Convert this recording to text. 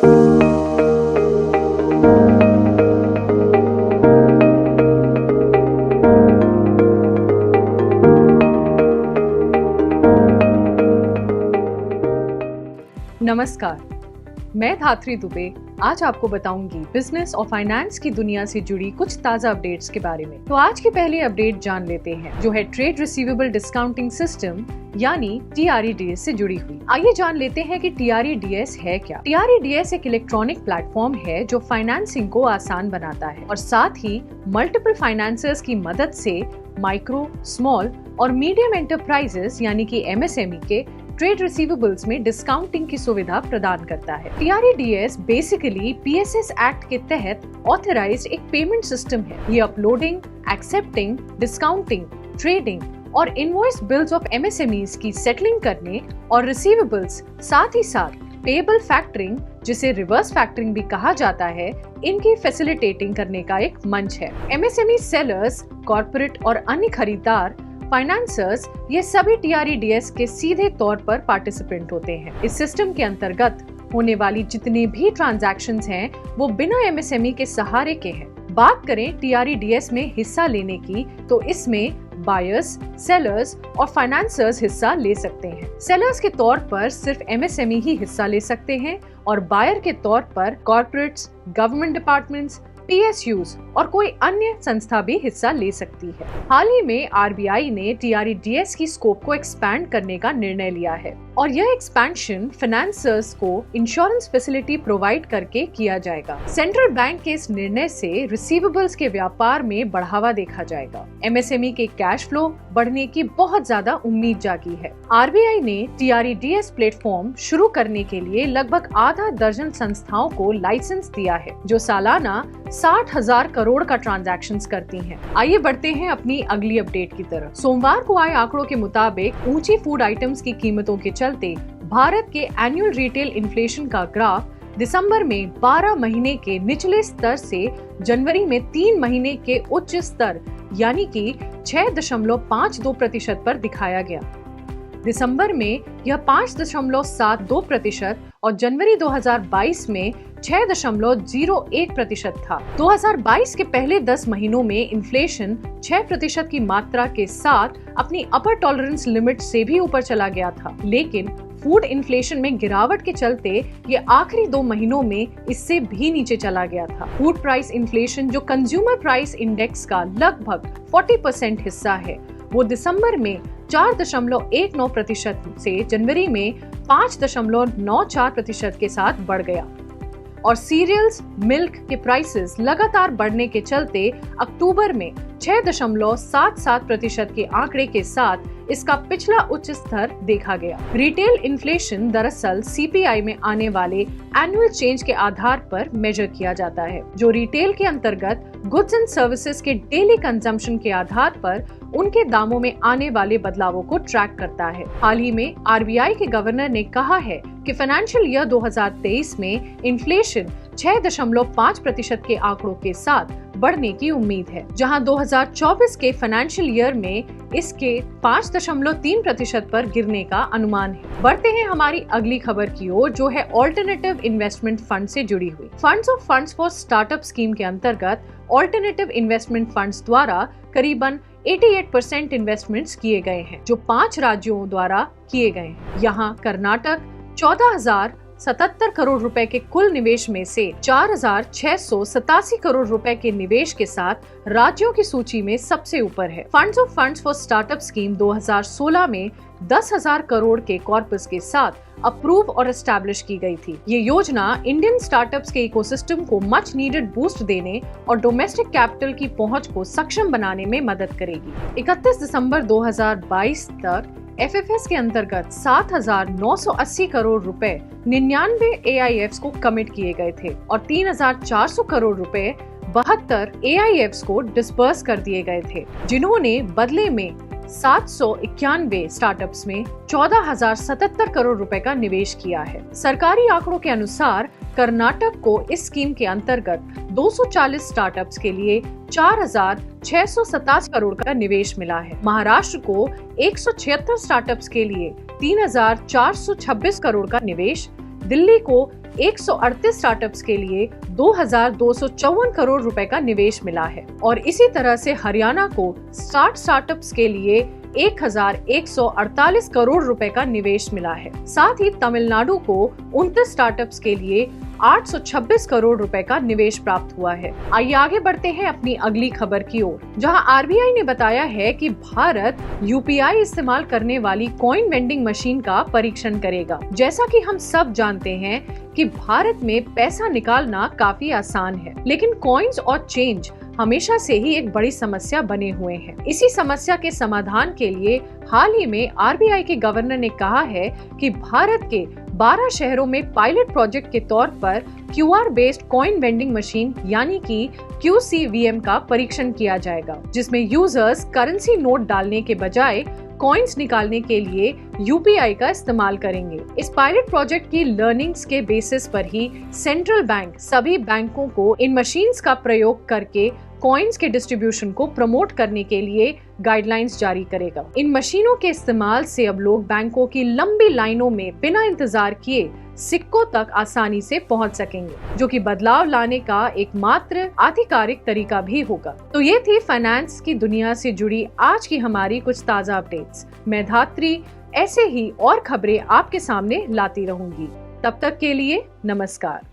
नमस्कार, मैं धात्री दुबे आज आपको बताऊंगी बिजनेस और फाइनेंस की दुनिया से जुड़ी कुछ ताजा अपडेट्स के बारे में। तो आज की पहली अपडेट जान लेते हैं, जो है ट्रेड रिसीवेबल डिस्काउंटिंग सिस्टम यानी TREDS से जुड़ी हुई। आइए जान लेते हैं कि TREDS है क्या। TREDS एक इलेक्ट्रॉनिक प्लेटफॉर्म है जो फाइनेंसिंग को आसान बनाता है और साथ ही मल्टीपल फाइनेंसर्स की मदद से माइक्रो, स्मॉल और मीडियम एंटरप्राइजेस यानी कि MSME के ट्रेड रिसीवेबल्स में डिस्काउंटिंग की सुविधा प्रदान करता है। TREDS बेसिकली PSS एक्ट के तहत ऑथराइज्ड एक पेमेंट सिस्टम है। ये अपलोडिंग, एक्सेप्टिंग, डिस्काउंटिंग, ट्रेडिंग और इनवॉइस बिल्स ऑफ MSMEs की सेटलिंग करने और रिसीवेबल्स साथ ही साथ पेएबल फैक्टरिंग, जिसे रिवर्स फैक्टरिंग भी कहा जाता है, इनकी फैसिलिटेटिंग करने का एक मंच है। MSME सेलर्स, कॉर्पोरेट और अन्य खरीदार, फाइनेंसर्स, ये सभी TREDS के सीधे तौर पर पार्टिसिपेंट होते हैं। इस सिस्टम के अंतर्गत होने वाली जितने भी ट्रांजैक्शंस हैं, वो बिना MSME के सहारे के हैं। बात करें TREDS में हिस्सा लेने की, तो इसमें बायर्स, सेलर्स और फाइनेंसर्स हिस्सा ले सकते हैं। सेलर्स के तौर पर सिर्फ MSME ही हिस्सा ले सकते हैं और बायर के तौर पर कॉर्पोरेट्स, गवर्नमेंट डिपार्टमेंट्स, PSUs और कोई अन्य संस्था भी हिस्सा ले सकती है। हाल ही में RBI ने TREDS की स्कोप को एक्सपैंड करने का निर्णय लिया है और यह एक्सपेंशन फाइनेंसर्स को इंश्योरेंस फैसिलिटी प्रोवाइड करके किया जाएगा। सेंट्रल बैंक के इस निर्णय से रिसीवेबल्स के व्यापार में बढ़ावा देखा जाएगा। MSME के कैश फ्लो बढ़ने की बहुत ज्यादा उम्मीद जागी है। RBI ने TREDS प्लेटफॉर्म शुरू करने के लिए लगभग आधा दर्जन संस्थाओं को लाइसेंस दिया है, जो सालाना 60,000 करोड़ का ट्रांजैक्शंस करती हैं। आइए बढ़ते हैं अपनी अगली अपडेट की तरफ। सोमवार को आए आंकड़ों के मुताबिक ऊंची फूड आइटम्स की कीमतों के चलते भारत के एनुअल रिटेल इन्फ्लेशन का ग्राफ दिसंबर में 12 महीने के निचले स्तर से जनवरी में 3 महीने के उच्च स्तर यानी कि 6.52% पर दिखाया गया। दिसंबर में यह 5.72% और जनवरी 2022 में 6.01% था। 2022 के पहले 10 महीनों में इन्फ्लेशन 6% की मात्रा के साथ अपनी अपर टॉलरेंस लिमिट से भी ऊपर चला गया था, लेकिन फूड इन्फ्लेशन में गिरावट के चलते ये आखिरी 2 महीनों में इससे भी नीचे चला गया था। फूड प्राइस इन्फ्लेशन, जो कंज्यूमर प्राइस इंडेक्स का लगभग 40% हिस्सा है, वो दिसंबर में 4.19% से जनवरी में 5.94% के साथ बढ़ गया और सीरियल्स, मिल्क के प्राइसेस लगातार बढ़ने के चलते अक्टूबर में 6.77% के आंकड़े के साथ इसका पिछला उच्च स्तर देखा गया। रिटेल इन्फ्लेशन दरअसल CPI में आने वाले एनुअल चेंज के आधार पर मेजर किया जाता है, जो रिटेल के अंतर्गत गुड्स एंड सर्विसेज के डेली कंजम्पशन के आधार पर उनके दामों में आने वाले बदलावों को ट्रैक करता है। हाल ही में RBI के गवर्नर ने कहा है कि फाइनेंशियल ईयर 2023 में इन्फ्लेशन 6.5% के आंकड़ों के साथ बढ़ने की उम्मीद है, जहां 2024 के फाइनेंशियल ईयर में इसके 5.3% पर गिरने का अनुमान है। बढ़ते हैं हमारी अगली खबर की ओर, जो है ऑल्टरनेटिव इन्वेस्टमेंट फंड से जुड़ी हुई। Funds of funds for startup scheme के अंतर्गत ऑल्टरनेटिव इन्वेस्टमेंट फंड्स द्वारा करीबन 88% इन्वेस्टमेंट्स किए गए हैं, जो 5 राज्यों द्वारा किए गए हैं। यहाँ कर्नाटक 14,077 करोड़ रुपए के कुल निवेश में से 4,687 करोड़ रुपए के निवेश के साथ राज्यों की सूची में सबसे ऊपर है। Funds of funds for startup scheme 2016 में 10,000 करोड़ के कॉर्पस के साथ अप्रूव और एस्टैब्लिश की गई थी। ये योजना इंडियन स्टार्टअप्स के इकोसिस्टम को मच नीडेड बूस्ट देने और डोमेस्टिक कैपिटल की पहुंच को सक्षम बनाने में मदद करेगी। 31 दिसंबर 2022 तक FFS के अंतर्गत 7,980 करोड़ रुपए 99 AIFs को कमिट किए गए थे और 3,400 करोड़ रुपए 72 AIFs को डिस्पर्स कर दिए गए थे, जिन्होंने बदले में 791 स्टार्टअप्स में 14,077 करोड़ रुपए का निवेश किया है। सरकारी आंकड़ों के अनुसार कर्नाटक को इस स्कीम के अंतर्गत 240 स्टार्टअप्स के लिए 4,687 करोड़ का निवेश मिला है। महाराष्ट्र को 176 स्टार्टअप्स के लिए 3,426 करोड़ का निवेश, दिल्ली को 138 स्टार्टअप्स के लिए 2,254 करोड़ रुपए का निवेश मिला है और इसी तरह से हरियाणा को स्टार्टअप्स के लिए 1,148 करोड़ रुपए का निवेश मिला है। साथ ही तमिलनाडु को 29 स्टार्टअप्स के लिए 826 करोड़ रुपए का निवेश प्राप्त हुआ है। आइए आगे बढ़ते हैं अपनी अगली खबर की ओर, जहां आरबीआई ने बताया है कि भारत यूपीआई इस्तेमाल करने वाली कॉइन वेंडिंग मशीन का परीक्षण करेगा। जैसा कि हम सब जानते हैं कि भारत में पैसा निकालना काफी आसान है, लेकिन कॉइन्स और चेंज हमेशा से ही एक बड़ी समस्या बने हुए हैं। इसी समस्या के समाधान के लिए हाल ही में आरबीआई के गवर्नर ने कहा है कि भारत के 12 शहरों में पायलट प्रोजेक्ट के तौर पर QR based coin vending machine यानी कि QCVM का परीक्षण किया जाएगा, जिसमें यूजर्स करेंसी नोट डालने के बजाय कॉइन्स निकालने के लिए यूपीआई का इस्तेमाल करेंगे। इस पायलट प्रोजेक्ट की लर्निंग्स के बेसिस पर ही सेंट्रल बैंक सभी बैंकों को इन मशीन्स का प्रयोग करके कॉइन्स के डिस्ट्रीब्यूशन को प्रमोट करने के लिए गाइडलाइंस जारी करेगा। इन मशीनों के इस्तेमाल से अब लोग बैंकों की लंबी लाइनों में बिना इंतजार किए सिक्कों तक आसानी से पहुंच सकेंगे, जो कि बदलाव लाने का एकमात्र आधिकारिक तरीका भी होगा। तो ये थी फाइनेंस की दुनिया से जुड़ी आज की हमारी कुछ ताजा अपडेट्स। मैं धात्री ऐसे ही और खबरें आपके सामने लाती रहूंगी। तब तक के लिए नमस्कार।